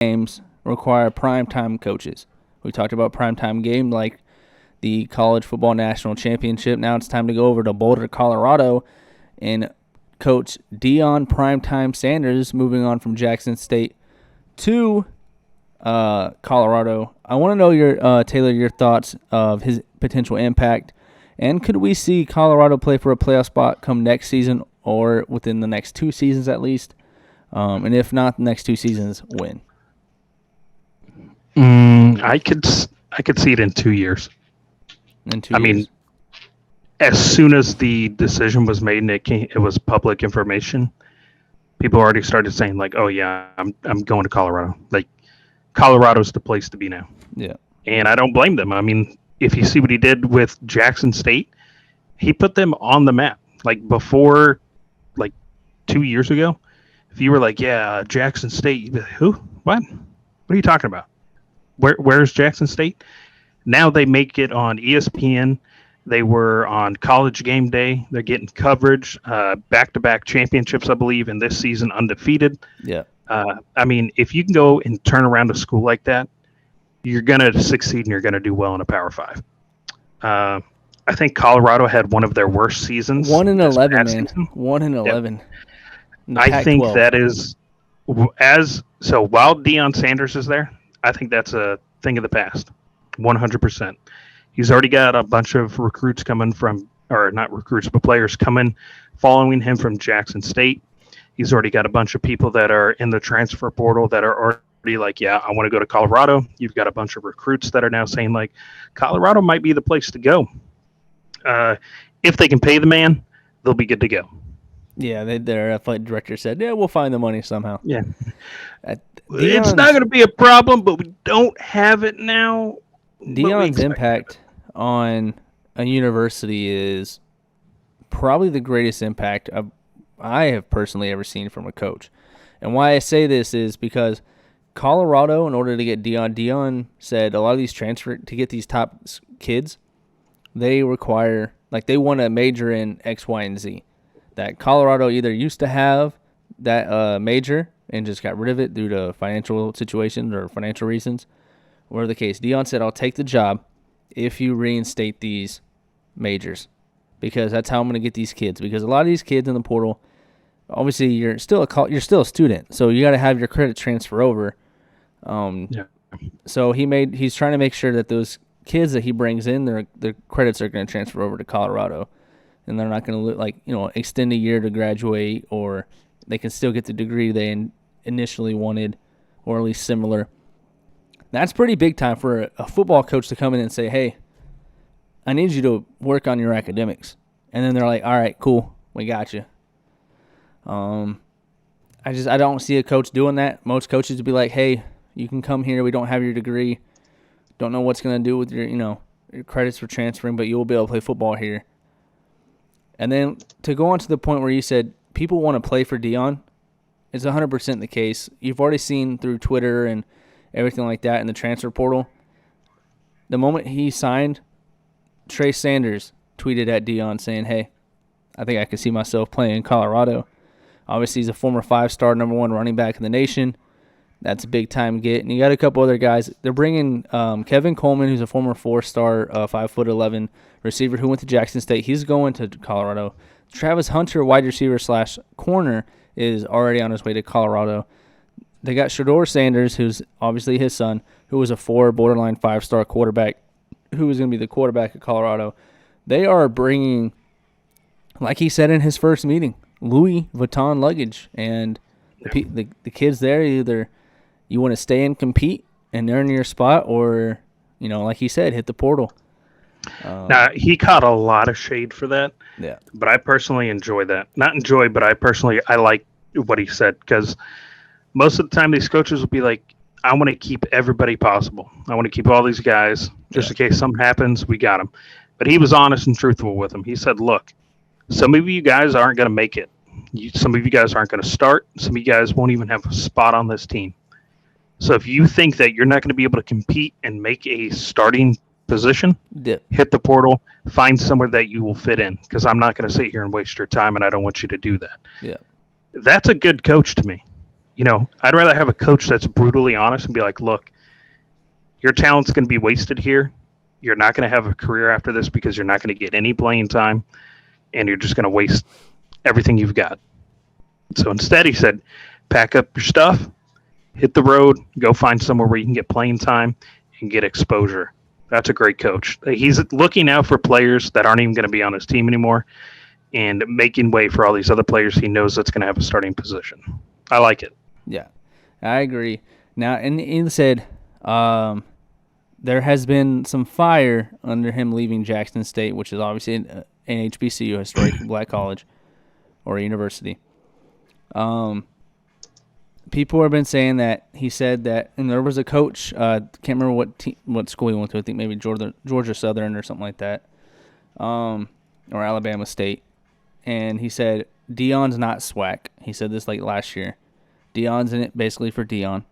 games require primetime coaches. We talked about primetime game like the College Football National Championship. Now it's time to go over to Boulder, Colorado, and coach Deion Primetime Sanders moving on from Jackson State to Colorado. I want to know your Taylor, your thoughts of his potential impact, and could we see Colorado play for a playoff spot come next season or within the next 2 seasons at least? And if not, the next 2 seasons, when? I could see it in 2 years. In 2 years. mean, as soon as the decision was made and it was public information, people already started saying like, "Oh yeah, I'm going to Colorado." Like, Colorado's the place to be now. Yeah. And I don't blame them. I mean, if you see what he did with Jackson State, he put them on the map. Like, before, like 2 years ago, if you were like, "Yeah, Jackson State," you'd be like, "Who? What? What are you talking about? Where's Jackson State?" Now they make it on ESPN. They were on College Game Day. They're getting coverage, back-to-back championships, I believe, and this season undefeated. Yeah. I mean, if you can go and turn around a school like that, you're going to succeed and you're going to do well in a Power 5. I think Colorado had one of their worst seasons. 1-11, man. Season. 1-11. Yep. I think that is so while Deion Sanders is there, I think that's a thing of the past. 100%. He's already got a bunch of recruits coming from, or not recruits, but players coming, following him from Jackson State. He's already got a bunch of people that are in the transfer portal that are already like, "Yeah, I want to go to Colorado." You've got a bunch of recruits that are now saying like, Colorado might be the place to go. If they can pay the man, they'll be good to go. Yeah, their athletic director said, "Yeah, we'll find the money somehow." Yeah. It's not going to be a problem, but we don't have it now. Deion's impact on a university is probably the greatest impact I have personally ever seen from a coach. And why I say this is because Colorado, in order to get Deion said a lot of these transfer to get these top kids, they require, like, they want to major in X, Y, and Z. That Colorado either used to have that major and just got rid of it due to financial situations or financial reasons. Whatever the case, Deion said, "I'll take the job if you reinstate these majors, because that's how I'm going to get these kids." Because a lot of these kids in the portal, obviously, you're still a student, so you got to have your credit transfer over. Yeah. So he's trying to make sure that those kids that he brings in, their credits are going to transfer over to Colorado, and they're not going to extend a year to graduate, or they can still get the degree they initially wanted, or at least similar. That's pretty big time for a football coach to come in and say, "Hey, I need you to work on your academics." And then they're like, "All right, cool, we got you." I don't see a coach doing that. Most coaches would be like, "Hey, you can come here. We don't have your degree. Don't know what's going to do with your credits for transferring, but you will be able to play football here." And then to go on to the point where you said people want to play for Deion, it's 100% the case. You've already seen through Twitter and everything like that in the transfer portal. The moment he signed, Trey Sanders tweeted at Deion saying, "Hey, I think I can see myself playing in Colorado." Obviously, he's a former 5-star number 1 running back in the nation. That's a big-time get. And you got a couple other guys. They're bringing Kevin Coleman, who's a former 4-star, 5'11" receiver who went to Jackson State. He's going to Colorado. Travis Hunter, wide receiver / corner, is already on his way to Colorado. They got Shedeur Sanders, who's obviously his son, who was a 4 borderline 5-star quarterback, who was going to be the quarterback of Colorado. They are bringing, like he said in his first meeting, Louis Vuitton luggage. And the kids there, either you want to stay and compete and earn your spot, or, like he said, hit the portal. Now, he caught a lot of shade for that. Yeah. But I personally enjoy that. Not enjoy, but I like what he said, because most of the time these coaches will be like, "I want to keep everybody possible. I want to keep all these guys just in case something happens. We got them." But he was honest and truthful with them. He said, "Look, some of you guys aren't going to make it. Some of you guys aren't going to start. Some of you guys won't even have a spot on this team. So if you think that you're not going to be able to compete and make a starting position, hit the portal, find somewhere that you will fit in, because I'm not going to sit here and waste your time, and I don't want you to do that." Yeah. That's a good coach to me. I'd rather have a coach that's brutally honest and be like, look, your talent's going to be wasted here. You're not going to have a career after this because you're not going to get any playing time, and you're just going to waste everything you've got. So instead, he said, pack up your stuff, hit the road, go find somewhere where you can get playing time and get exposure. That's a great coach. He's looking out for players that aren't even going to be on his team anymore and making way for all these other players he knows that's going to have a starting position. I like it. Yeah, I agree. Now, and he said there has been some fire under him leaving Jackson State, which is obviously an HBCU, historic black college or university. People have been saying that he said that, and there was a coach, can't remember what school he went to. I think maybe Georgia Southern or something like that, or Alabama State. And he said Deion's not SWAC. He said this like last year. Deion's in it basically for Deion.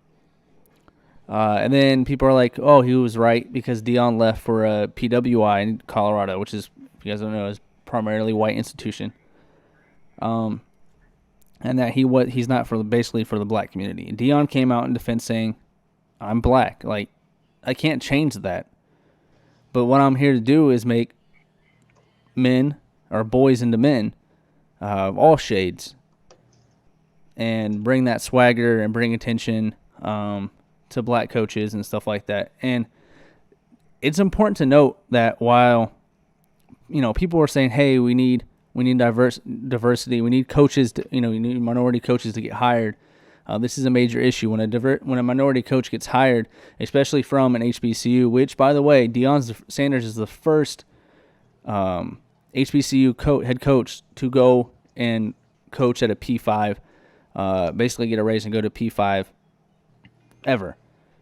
And then people are like, oh, he was right because Deion left for a PWI in Colorado, which is, if you guys don't know, is primarily white institution. And that he's not basically for the black community. And Deion came out in defense saying, I'm black. Like, I can't change that. But what I'm here to do is make men or boys into men of all shades and bring that swagger and bring attention to black coaches and stuff like that. And it's important to note that while, people are saying, hey, we need diversity, we need coaches we need minority coaches to get hired. This is a major issue when a minority coach gets hired, especially from an HBCU, which, by the way, Deion Sanders is the first HBCU head coach to go and coach at a P5, basically get a raise and go to P5 ever.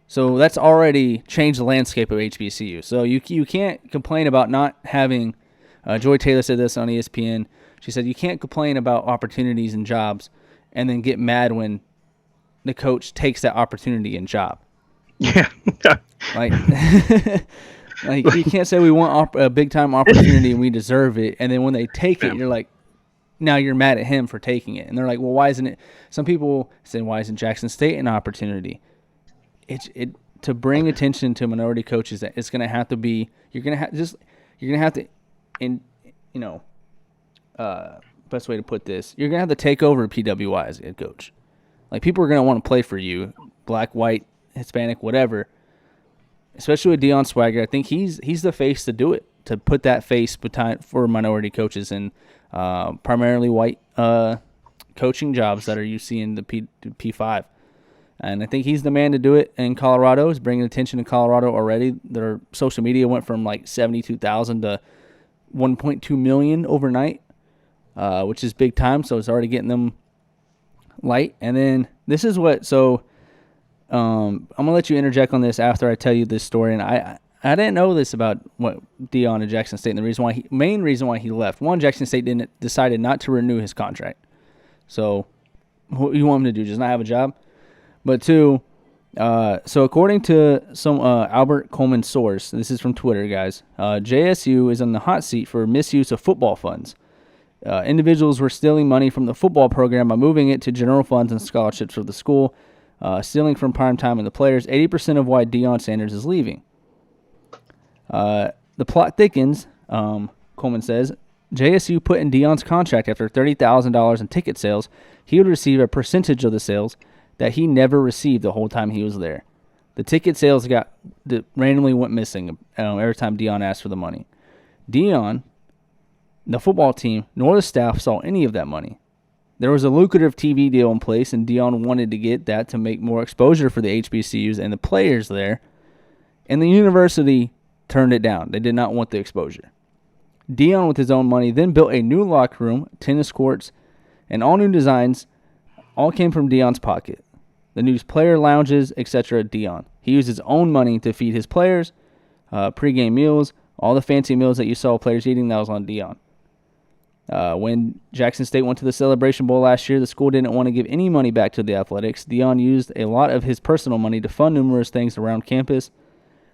So that's already changed the landscape of HBCU. So you can't complain about not having. Joy Taylor said this on ESPN. She said you can't complain about opportunities and jobs and then get mad when the coach takes that opportunity and job. Yeah. like you can't say we want a big-time opportunity and we deserve it, and then when they take it, you're like, now you're mad at him for taking it. And they're like, well, why isn't it? Some people say, why isn't Jackson State an opportunity? It's to bring attention to minority coaches. That it's going to have to be. You're going to have to. Best way to put this, you're going to have to take over PWI as a head coach. Like, people are going to want to play for you, black, white, Hispanic, whatever. Especially with Deion Swagger, I think he's the face to do it, to put that face for minority coaches and primarily white coaching jobs that you see in the P5. And I think he's the man to do it in Colorado. He's bringing attention to Colorado already. Their social media went from like 72,000 to 1.2 million overnight, which is big time. So it's already getting them light. And then this is what. So I'm gonna let you interject on this after I tell you this story. And I didn't know this about what Deion and Jackson State. And the main reason why he left. One, Jackson State decided not to renew his contract. So what you want him to do? Just not have a job? But two, so according to some Albert Coleman source, this is from Twitter, guys, JSU is on the hot seat for misuse of football funds. Individuals were stealing money from the football program by moving it to general funds and scholarships for the school, stealing from PrimeTime and the players. 80% of why Deion Sanders is leaving. The plot thickens, Coleman says. JSU put in Deion's contract after $30,000 in ticket sales. He would receive a percentage of the sales that he never received the whole time he was there. The ticket sales randomly went missing every time Deion asked for the money. Deion, the football team, nor the staff saw any of that money. There was a lucrative TV deal in place, and Deion wanted to get that to make more exposure for the HBCUs and the players there, and the university turned it down. They did not want the exposure. Deion, with his own money, then built a new locker room, tennis courts, and all new designs. All came from Deion's pocket. The new player lounges, etc. Deion. He used his own money to feed his players, pregame meals, all the fancy meals that you saw players eating, that was on Deion. When Jackson State went to the Celebration Bowl last year, the school didn't want to give any money back to the athletics. Deion used a lot of his personal money to fund numerous things around campus.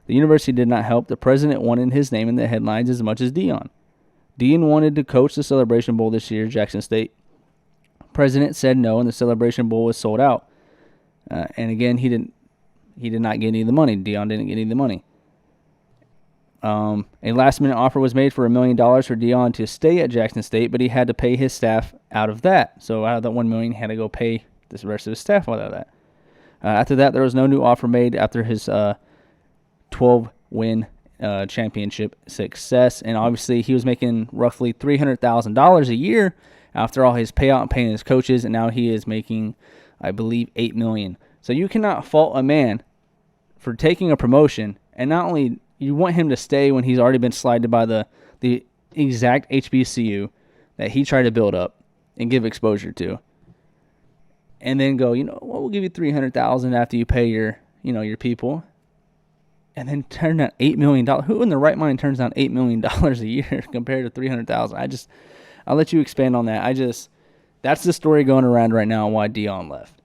The university did not help. The president wanted his name in the headlines as much as Deion. Deion wanted to coach the Celebration Bowl this year, Jackson State. President said no, and the Celebration Bowl was sold out. And again, he did not get any of the money. Deion didn't get any of the money. A last-minute offer was made for $1 million for Deion to stay at Jackson State, but he had to pay his staff out of that. So out of that $1 million, he had to go pay the rest of his staff out of that. After that, there was no new offer made after his 12-win championship success. And obviously, he was making roughly $300,000 a year after all his payout and paying his coaches, and now he is making, I believe, $8 million. So you cannot fault a man for taking a promotion, and not only you want him to stay when he's already been slighted by the exact HBCU that he tried to build up and give exposure to, and then go, we'll give you $300,000 after you pay your people, and then turn down $8 million. Who in their right mind turns down $8 million a year compared to $300,000? I'll let you expand on that. That's the story going around right now on why Deion left.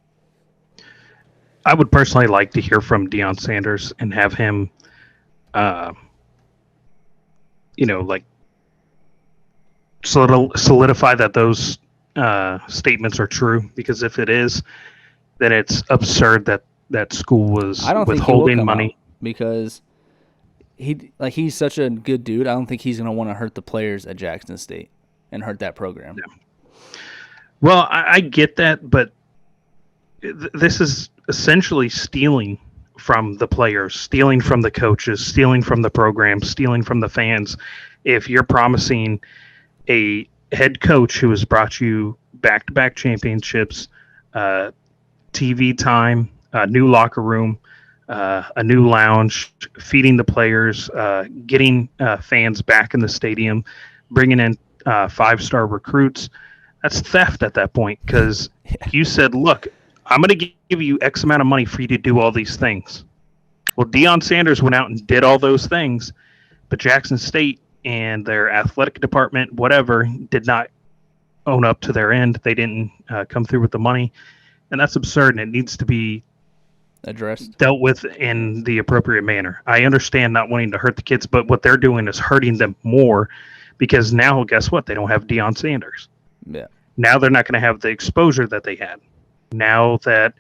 I would personally like to hear from Deion Sanders and have him, solidify that those statements are true. Because if it is, then it's absurd that school was withholding money. Because he's such a good dude. I don't think he's going to want to hurt the players at Jackson State and hurt that program. Yeah. Well, I get that, but this is essentially stealing from the players, stealing from the coaches, stealing from the program, stealing from the fans. If you're promising a head coach who has brought you back-to-back championships, TV time, a new locker room, a new lounge, feeding the players, getting fans back in the stadium, bringing in 5-star recruits, that's theft at that point, because you said, look, I'm going to give you X amount of money for you to do all these things. Well, Deion Sanders went out and did all those things, but Jackson State and their athletic department, whatever, did not own up to their end. They didn't come through with the money, and that's absurd, and it needs to be dealt with in the appropriate manner. I understand not wanting to hurt the kids, but what they're doing is hurting them more, because now, guess what? They don't have Deion Sanders. Yeah. Now they're not going to have the exposure that they had. Now that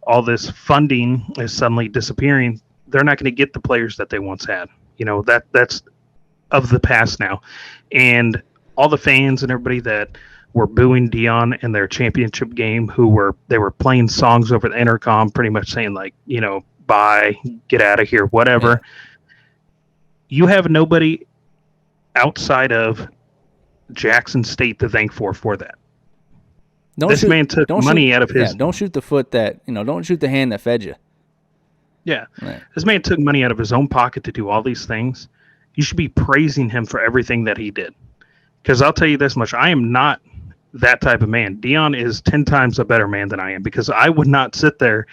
all this funding is suddenly disappearing, they're not going to get the players that they once had. That's of the past now. And all the fans and everybody that were booing Deion in their championship game, they were playing songs over the intercom, pretty much saying bye, get out of here, whatever. Yeah. You have nobody outside of Jackson State to thank for that. This man took money out of his... Yeah, don't shoot the foot that... don't shoot the hand that fed you. Yeah. Right. This man took money out of his own pocket to do all these things. You should be praising him for everything that he did. Because I'll tell you this much, I am not that type of man. Deion is 10 times a better man than I am, because I would not sit there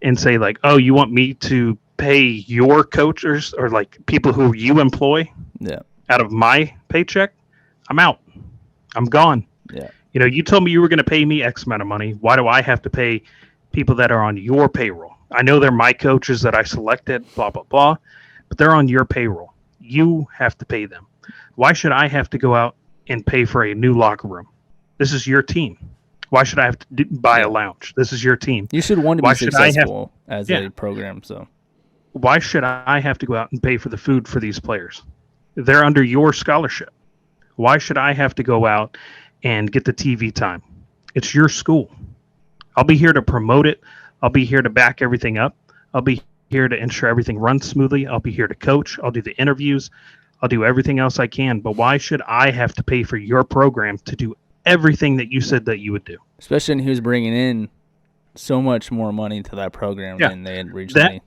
and say, oh, you want me to pay your coaches or people who you employ out of my paycheck? I'm out. I'm gone. Yeah. You told me you were going to pay me X amount of money. Why do I have to pay people that are on your payroll? I know they're my coaches that I selected, blah, blah, blah, but they're on your payroll. You have to pay them. Why should I have to go out and pay for a new locker room? This is your team. Why should I have to buy a lounge? This is your team. You should want to be successful as a program. So why should I have to go out and pay for the food for these players? They're under your scholarship. Why should I have to go out and get the TV time? It's your school. I'll be here to promote it. I'll be here to back everything up. I'll be here to ensure everything runs smoothly. I'll be here to coach. I'll do the interviews. I'll do everything else I can. But why should I have to pay for your program to do everything that you said that you would do? Especially when he was bringing in so much more money to that program than they had originally.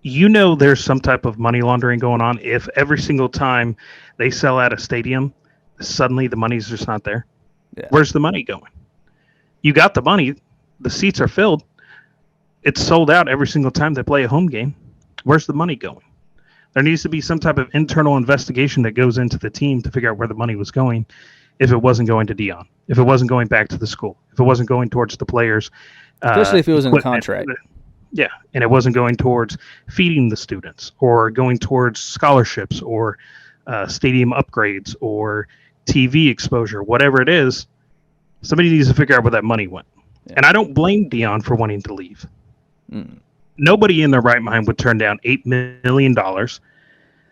There's some type of money laundering going on. If every single time they sell out a stadium, suddenly the money's just not there. Yeah. Where's the money going? You got the money. The seats are filled. It's sold out every single time they play a home game. Where's the money going? There needs to be some type of internal investigation that goes into the team to figure out where the money was going, if it wasn't going to Deion, if it wasn't going back to the school, if it wasn't going towards the players. Especially if it was in the contract. Yeah, and it wasn't going towards feeding the students or going towards scholarships or stadium upgrades or TV exposure, whatever it is. Somebody needs to figure out where that money went. Yeah. And I don't blame Deion for wanting to leave. Nobody in their right mind would turn down $8 million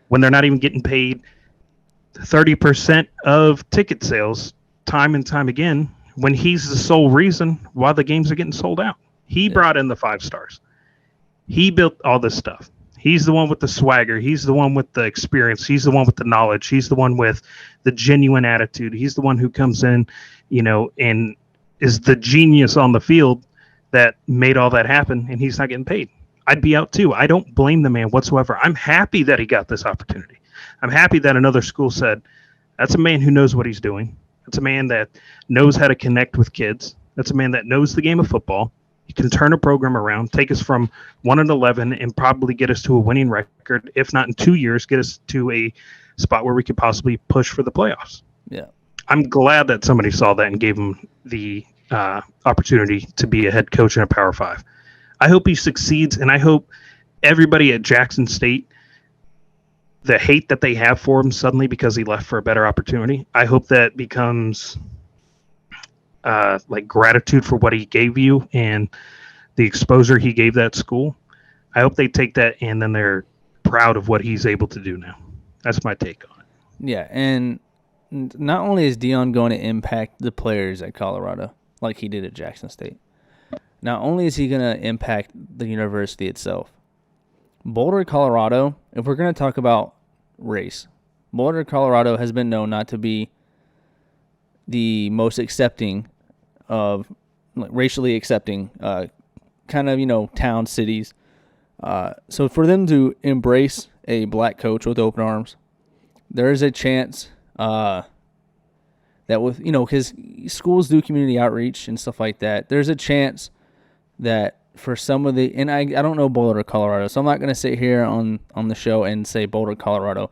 when they're not even getting paid 30% of ticket sales time and time again, when he's the sole reason why the games are getting sold out. He brought in the 5 stars. He built all this stuff. He's the one with the swagger. He's the one with the experience. He's the one with the knowledge. He's the one with the genuine attitude. He's the one who comes in, and is the genius on the field that made all that happen, and he's not getting paid. I'd be out too. I don't blame the man whatsoever. I'm happy that he got this opportunity. I'm happy that another school said, that's a man who knows what he's doing. That's a man that knows how to connect with kids. That's a man that knows the game of football. He can turn a program around, take us from 1-11, and probably get us to a winning record. If not in 2 years, get us to a spot where we could possibly push for the playoffs. Yeah, I'm glad that somebody saw that and gave him the opportunity to be a head coach in a Power 5. I hope he succeeds, and I hope everybody at Jackson State, the hate that they have for him suddenly because he left for a better opportunity, I hope that becomes like gratitude for what he gave you and the exposure he gave that school. I hope they take that and then they're proud of what he's able to do now. That's my take on it. Yeah, and not only is Deion going to impact the players at Colorado like he did at Jackson State, not only is he going to impact the university itself, Boulder, Colorado, if we're going to talk about race, Boulder, Colorado has been known not to be the most accepting of, racially accepting kind of, town, cities. So for them to embrace a black coach with open arms, there is a chance that with, because schools do community outreach and stuff like that, there's a chance that for some of the, and I don't know Boulder, Colorado, so I'm not going to sit here on the show and say Boulder, Colorado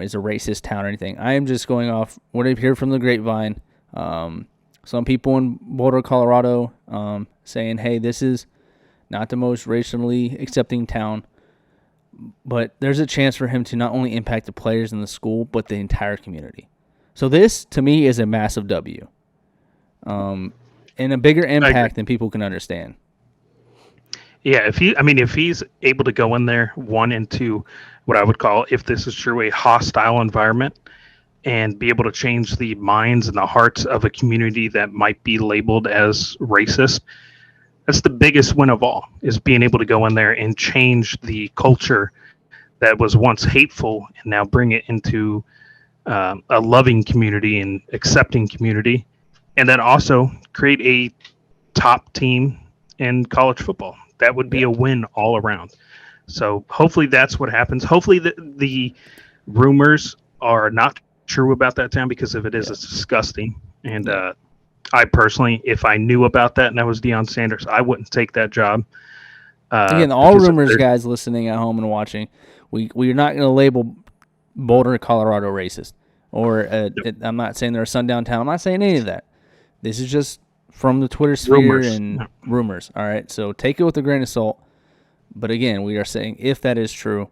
is a racist town or anything. I am just going off what I've heard from the grapevine. Some people in Boulder, Colorado saying, hey, this is not the most racially accepting town, but there's a chance for him to not only impact the players in the school, but the entire community. So this, to me, is a massive W. And a bigger impact than people can understand. Yeah, if he's able to go in there, into what I would call, if this is true, a hostile environment, and be able to change the minds and the hearts of a community that might be labeled as racist, that's the biggest win of all, is being able to go in there and change the culture that was once hateful and now bring it into a loving community and accepting community, and then also create a top team in college football. That would be a win all around. So hopefully that's what happens. Hopefully the rumors are not true about that town, because if it is, it's disgusting. And I personally, if I knew about that and I was Deion Sanders, I wouldn't take that job. Again, all rumors, guys listening at home and watching, we're not going to label Boulder, Colorado racist. Or I'm not saying they're a sundown town. I'm not saying any of that. This is just from the Twitter sphere and rumors. All right, so take it with a grain of salt. But again, we are saying if that is true,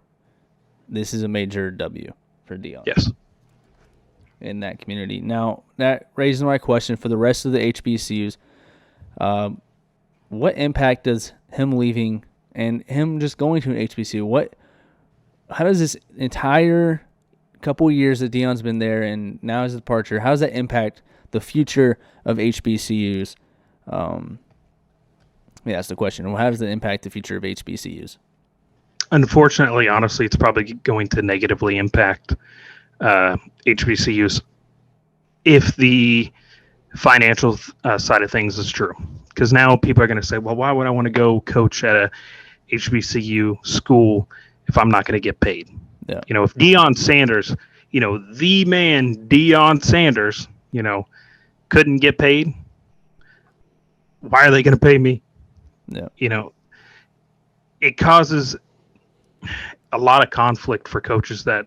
this is a major W for Deion. Yes. In that community. Now, that raises my question for the rest of the HBCUs. What impact does him leaving and him just going to an HBCU, how does this entire couple years that Deion's been there and now his departure, how does that impact the future of HBCUs? That's the question. How does it impact the future of HBCUs? Unfortunately, honestly, it's probably going to negatively impact HBCUs if the financial side of things is true. Because now people are going to say, well, why would I want to go coach at a HBCU school if I'm not going to get paid? Yeah. If Deion Sanders, the man Deion Sanders, couldn't get paid, why are they going to pay me? Yeah. It causes a lot of conflict for coaches that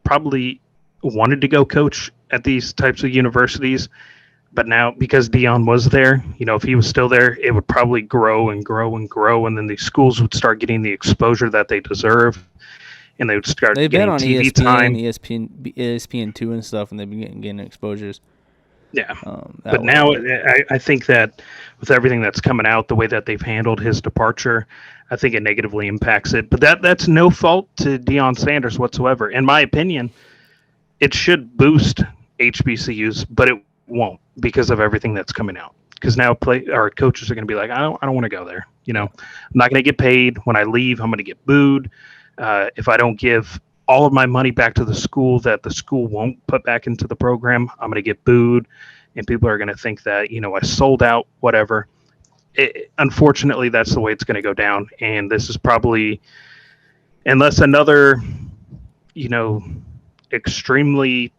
probably wanted to go coach at these types of universities, but now because Deion was there, if he was still there, it would probably grow and grow and grow, and then the schools would start getting the exposure that they deserve, and they would start getting TV time. ESPN2 and stuff, and they've been getting exposures. Yeah. That But way. now I think that with everything that's coming out, the way that they've handled his departure, I think it negatively impacts it. But that's no fault to Deion Sanders whatsoever. In my opinion, it should boost HBCUs, but it won't because of everything that's coming out. Because now our coaches are going to be like, I don't want to go there. I'm not going to get paid. When I leave, I'm going to get booed. If I don't give all of my money back to the school that the school won't put back into the program, I'm going to get booed, and people are going to think that I sold out, whatever. Unfortunately, that's the way it's going to go down, and this is probably, unless another, you know, extremely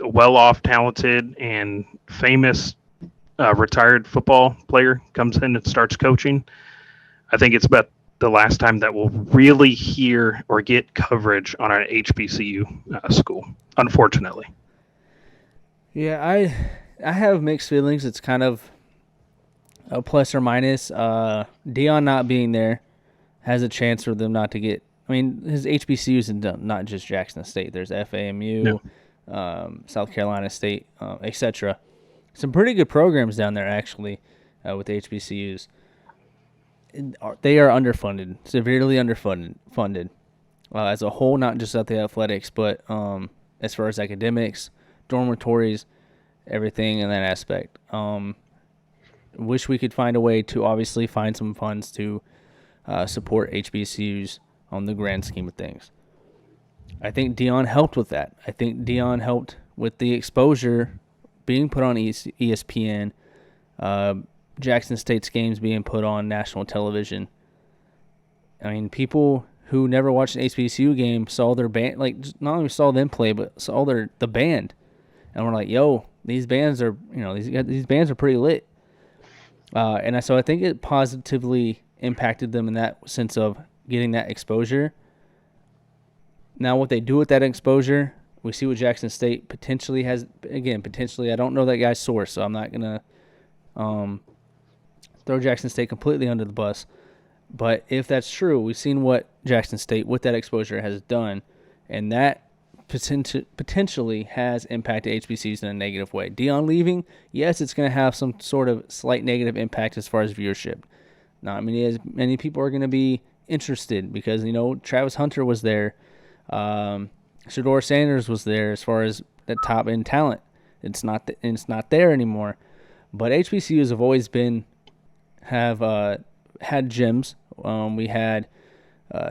well-off, talented, and famous retired football player comes in and starts coaching, I think it's about the last time that we'll really hear or get coverage on an HBCU school, unfortunately. Yeah, I have mixed feelings. It's kind of a plus or minus. Deion not being there has a chance for them not to get. I mean, his HBCUs and not just Jackson State. There's FAMU, South Carolina State, etc. Some pretty good programs down there actually with the HBCUs. They are underfunded, severely underfunded as a whole, not just at the athletics, but as far as academics, dormitories, everything in that aspect. Wish we could find a way to obviously find some funds to support HBCUs on the grand scheme of things. I think Deion helped with that. I think Deion helped with the exposure being put on ESPN, Jackson State's games being put on national television. I mean, people who never watched an HBCU game saw their band, like not only saw them play, but saw the band, and we're like, "Yo, these bands are, these bands are pretty lit." So I think it positively impacted them in that sense of getting that exposure. Now, what they do with that exposure, we see what Jackson State potentially has. Again, potentially, I don't know that guy's source, so I'm not gonna throw Jackson State completely under the bus. But if that's true, we've seen what Jackson State with that exposure has done, and that potentially has impacted HBCUs in a negative way. Deion leaving, yes, it's going to have some sort of slight negative impact as far as viewership. Not many people are going to be interested because Travis Hunter was there, Shedeur Sanders was there as far as the top end talent. It's not there anymore. But HBCUs have always had gems. We had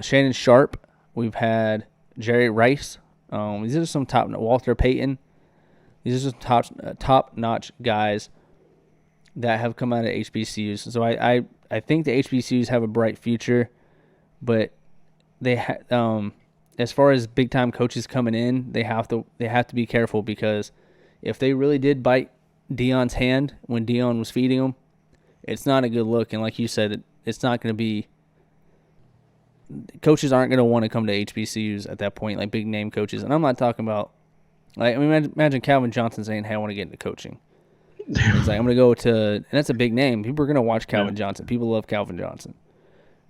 Shannon Sharp. We've had Jerry Rice. These are some Walter Payton. These are some top-notch guys that have come out of HBCUs. So I think the HBCUs have a bright future, but as far as big-time coaches coming in, they have to be careful because if they really did bite Deion's hand when Deion was feeding them, it's not a good look. And like you said, it's not going to be. Coaches aren't going to want to come to HBCUs at that point, like big name coaches. And I'm not talking about, imagine Calvin Johnson saying, "Hey, I want to get into coaching." He's like, "I'm going to go to," and that's a big name. People are going to watch Calvin Johnson. People love Calvin Johnson.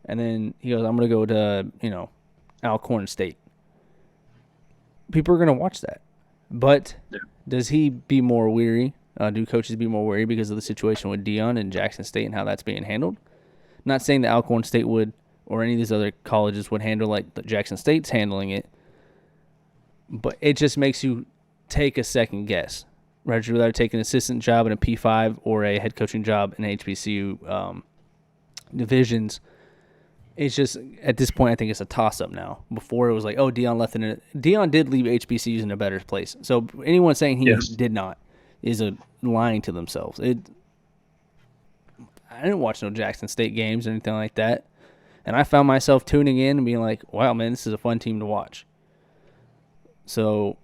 And then he goes, "I'm going to go to, Alcorn State." People are going to watch that. But does he be more weary? Do coaches be more worried because of the situation with Deion and Jackson State and how that's being handled? I'm not saying that Alcorn State would or any of these other colleges would handle like Jackson State's handling it, but it just makes you take a second guess. Right? You'd rather take an assistant job in a P5 or a head coaching job in HBCU divisions. It's just, at this point, I think it's a toss-up now. Before it was like, oh, Deion left in it. Deion did leave HBCUs in a better place. So anyone saying he did not is lying to themselves. I didn't watch no Jackson State games or anything like that. And I found myself tuning in and being like, wow, man, this is a fun team to watch. So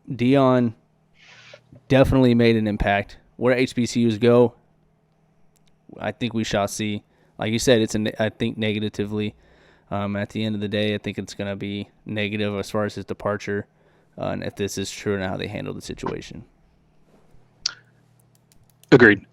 Deion definitely made an impact. Where HBCUs go, I think we shall see. Like you said, I think negatively. At the end of the day, I think it's going to be negative as far as his departure, and if this is true and how they handle the situation. Agreed.